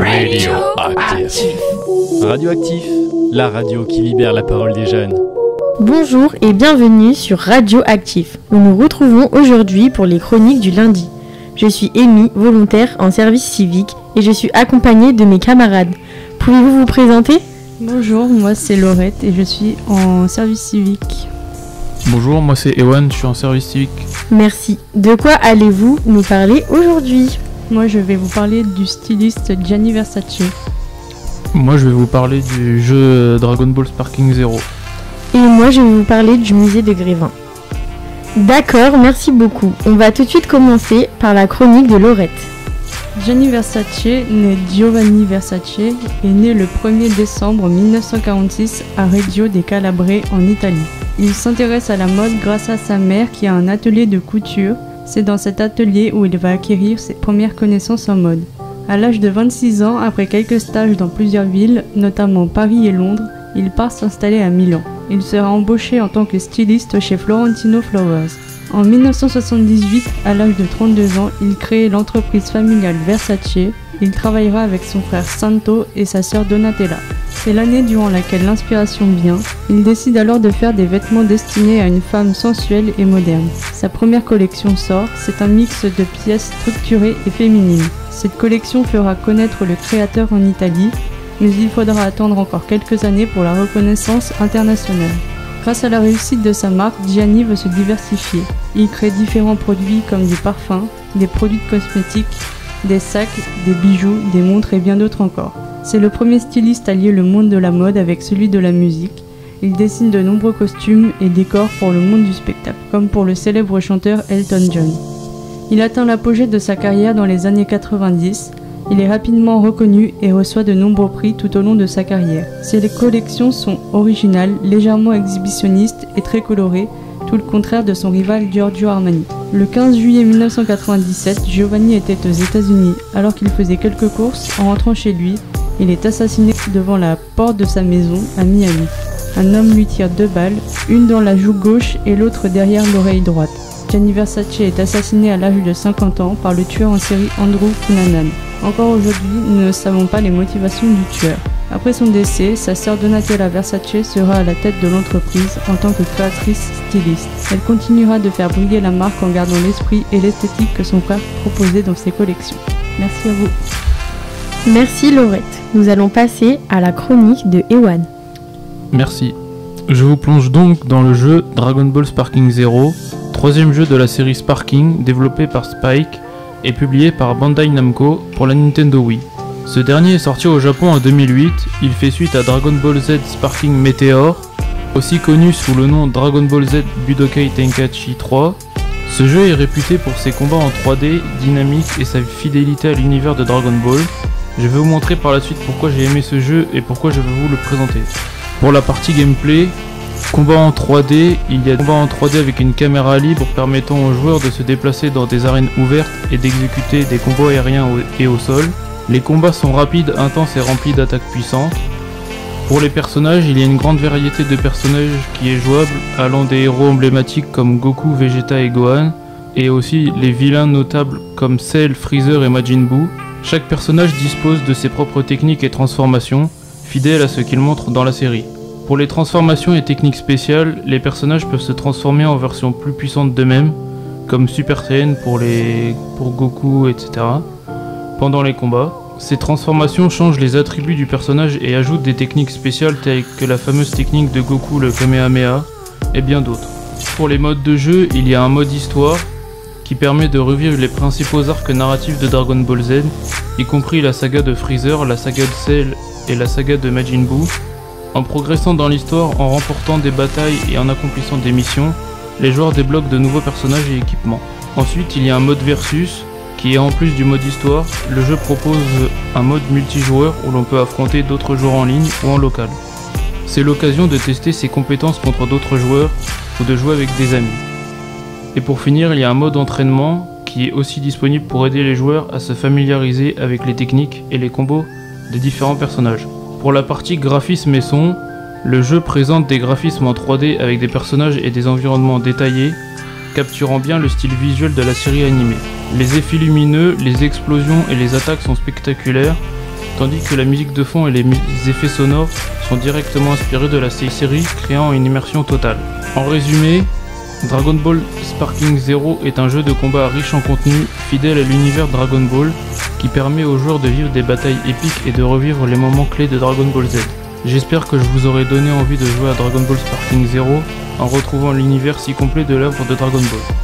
Radioactif. Radioactif, la radio qui libère la parole des jeunes. Bonjour et bienvenue sur Radioactif. Nous nous retrouvons aujourd'hui pour les chroniques du lundi. Je suis Amy, volontaire en service civique et je suis accompagnée de mes camarades. Pouvez-vous vous présenter ? Bonjour, moi c'est Laurette et je suis en service civique. Bonjour, moi c'est Ewan, je suis en service civique. Merci. De quoi allez-vous nous parler aujourd'hui ? Moi je vais vous parler du styliste Gianni Versace. Moi je vais vous parler du jeu Dragon Ball Sparking Zero. Et moi je vais vous parler du musée de Grévin. D'accord, merci beaucoup. On va tout de suite commencer par la chronique de Laurette. Gianni Versace, né Giovanni Versace, est né le 1er décembre 1946 à Reggio de Calabre en Italie. Il s'intéresse à la mode grâce à sa mère qui a un atelier de couture. C'est dans cet atelier où il va acquérir ses premières connaissances en mode. À l'âge de 26 ans, après quelques stages dans plusieurs villes, notamment Paris et Londres, il part s'installer à Milan. Il sera embauché en tant que styliste chez Florentino Flowers. En 1978, à l'âge de 32 ans, il crée l'entreprise familiale Versace. Il travaillera avec son frère Santo et sa sœur Donatella. C'est l'année durant laquelle l'inspiration vient. Il décide alors de faire des vêtements destinés à une femme sensuelle et moderne. Sa première collection sort, c'est un mix de pièces structurées et féminines. Cette collection fera connaître le créateur en Italie, mais il faudra attendre encore quelques années pour la reconnaissance internationale. Grâce à la réussite de sa marque, Gianni veut se diversifier. Il crée différents produits comme des parfums, des produits de cosmétiques, des sacs, des bijoux, des montres et bien d'autres encore. C'est le premier styliste à lier le monde de la mode avec celui de la musique. Il dessine de nombreux costumes et décors pour le monde du spectacle, comme pour le célèbre chanteur Elton John. Il atteint l'apogée de sa carrière dans les années 90. Il est rapidement reconnu et reçoit de nombreux prix tout au long de sa carrière. Ses collections sont originales, légèrement exhibitionnistes et très colorées, tout le contraire de son rival Giorgio Armani. Le 15 juillet 1997, Giovanni était aux États-Unis. Alors qu'il faisait quelques courses, en rentrant chez lui, il est assassiné devant la porte de sa maison à Miami. Un homme lui tire 2 balles, une dans la joue gauche et l'autre derrière l'oreille droite. Gianni Versace est assassiné à l'âge de 50 ans par le tueur en série Andrew Cunanan. Encore aujourd'hui, nous ne savons pas les motivations du tueur. Après son décès, sa sœur Donatella Versace sera à la tête de l'entreprise en tant que créatrice styliste. Elle continuera de faire briller la marque en gardant l'esprit et l'esthétique que son frère proposait dans ses collections. Merci à vous. Merci Laurette. Nous allons passer à la chronique de Ewan. Merci. Je vous plonge donc dans le jeu Dragon Ball Sparking Zero, troisième jeu de la série Sparking développé par Spike et publié par Bandai Namco pour la Nintendo Wii. Ce dernier est sorti au Japon en 2008, il fait suite à Dragon Ball Z Sparking Meteor, aussi connu sous le nom Dragon Ball Z Budokai Tenkaichi 3. Ce jeu est réputé pour ses combats en 3D, dynamiques et sa fidélité à l'univers de Dragon Ball. Je vais vous montrer par la suite pourquoi j'ai aimé ce jeu et pourquoi je vais vous le présenter. Pour la partie gameplay, combat en 3D, il y a combat en 3D avec une caméra libre permettant aux joueurs de se déplacer dans des arènes ouvertes et d'exécuter des combos aériens et au sol. Les combats sont rapides, intenses et remplis d'attaques puissantes. Pour les personnages, il y a une grande variété de personnages qui est jouable, allant des héros emblématiques comme Goku, Vegeta et Gohan, et aussi les vilains notables comme Cell, Freezer et Majin Buu. Chaque personnage dispose de ses propres techniques et transformations, fidèles à ce qu'il montre dans la série. Pour les transformations et techniques spéciales, les personnages peuvent se transformer en versions plus puissantes d'eux-mêmes, comme Super Saiyan pour Goku, etc. Pendant les combats, ces transformations changent les attributs du personnage et ajoutent des techniques spéciales telles que la fameuse technique de Goku, le Kamehameha, et bien d'autres. Pour les modes de jeu, il y a un mode histoire qui permet de revivre les principaux arcs narratifs de Dragon Ball Z, y compris la saga de Freezer, la saga de Cell et la saga de Majin Buu. En progressant dans l'histoire, en remportant des batailles et en accomplissant des missions, les joueurs débloquent de nouveaux personnages et équipements. Ensuite, il y a un mode versus, qui est en plus du mode histoire, le jeu propose un mode multijoueur où l'on peut affronter d'autres joueurs en ligne ou en local. C'est l'occasion de tester ses compétences contre d'autres joueurs ou de jouer avec des amis. Et pour finir, il y a un mode entraînement qui est aussi disponible pour aider les joueurs à se familiariser avec les techniques et les combos des différents personnages. Pour la partie graphisme et son, le jeu présente des graphismes en 3D avec des personnages et des environnements détaillés, capturant bien le style visuel de la série animée. Les effets lumineux, les explosions et les attaques sont spectaculaires, tandis que la musique de fond et les effets sonores sont directement inspirés de la série, créant une immersion totale. En résumé, Dragon Ball Sparking Zero est un jeu de combat riche en contenu, fidèle à l'univers Dragon Ball, qui permet aux joueurs de vivre des batailles épiques et de revivre les moments clés de Dragon Ball Z. J'espère que je vous aurai donné envie de jouer à Dragon Ball Sparking Zero en retrouvant l'univers si complet de l'œuvre de Dragon Ball.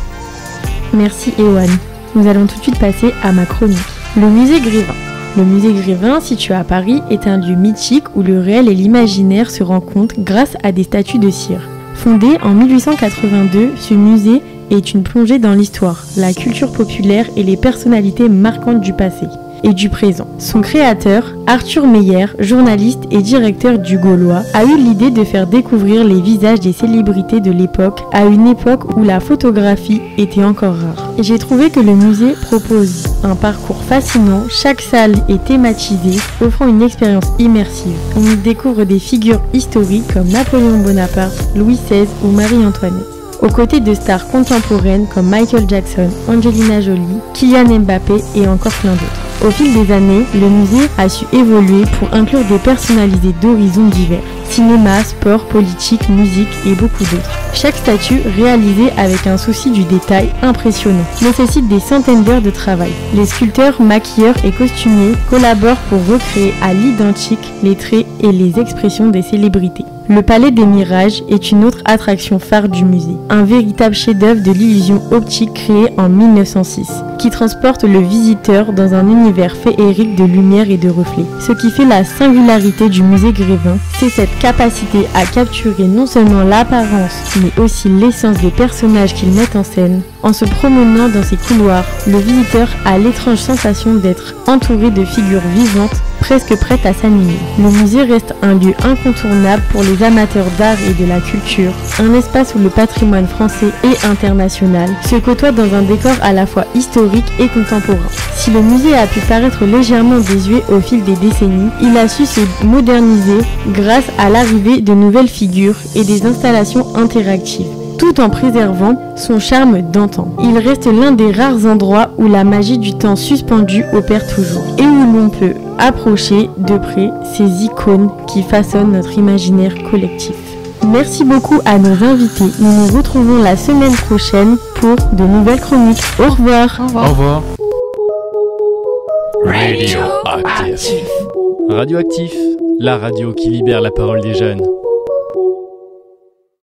Merci Ewan. Nous allons tout de suite passer à ma chronique. Le musée Grévin. Le musée Grévin, situé à Paris, est un lieu mythique où le réel et l'imaginaire se rencontrent grâce à des statues de cire. Fondé en 1882, ce musée est une plongée dans l'histoire, la culture populaire et les personnalités marquantes du passé et du présent. Son créateur, Arthur Meyer, journaliste et directeur du Gaulois, a eu l'idée de faire découvrir les visages des célébrités de l'époque à une époque où la photographie était encore rare. Et j'ai trouvé que le musée propose un parcours fascinant, chaque salle est thématisée, offrant une expérience immersive. On y découvre des figures historiques comme Napoléon Bonaparte, Louis XVI ou Marie-Antoinette, aux côtés de stars contemporaines comme Michael Jackson, Angelina Jolie, Kylian Mbappé et encore plein d'autres. Au fil des années, le musée a su évoluer pour inclure des personnalités d'horizons divers, cinéma, sport, politique, musique et beaucoup d'autres. Chaque statue, réalisée avec un souci du détail impressionnant, nécessite des centaines d'heures de travail. Les sculpteurs, maquilleurs et costumiers collaborent pour recréer à l'identique les traits et les expressions des célébrités. Le Palais des Mirages est une autre attraction phare du musée, un véritable chef-d'œuvre de l'illusion optique créé en 1906, qui transporte le visiteur dans un univers féerique de lumière et de reflets. Ce qui fait la singularité du musée Grévin, c'est cette capacité à capturer non seulement l'apparence, mais aussi l'essence des personnages qu'ils mettent en scène. En se promenant dans ces couloirs, le visiteur a l'étrange sensation d'être entouré de figures vivantes, presque prêtes à s'animer. Le musée reste un lieu incontournable pour les amateurs d'art et de la culture, un espace où le patrimoine français et international se côtoient dans un décor à la fois historique et contemporain. Si le musée a pu paraître légèrement désuet au fil des décennies, il a su se moderniser grâce à l'arrivée de nouvelles figures et des installations interactives, tout en préservant son charme d'antan. Il reste l'un des rares endroits où la magie du temps suspendu opère toujours et où l'on peut approcher de près ces icônes qui façonnent notre imaginaire collectif. Merci beaucoup à nos invités. Nous nous retrouvons la semaine prochaine pour de nouvelles chroniques. Au revoir. Au revoir. Au revoir. Radioactif. Radioactif, la radio qui libère la parole des jeunes.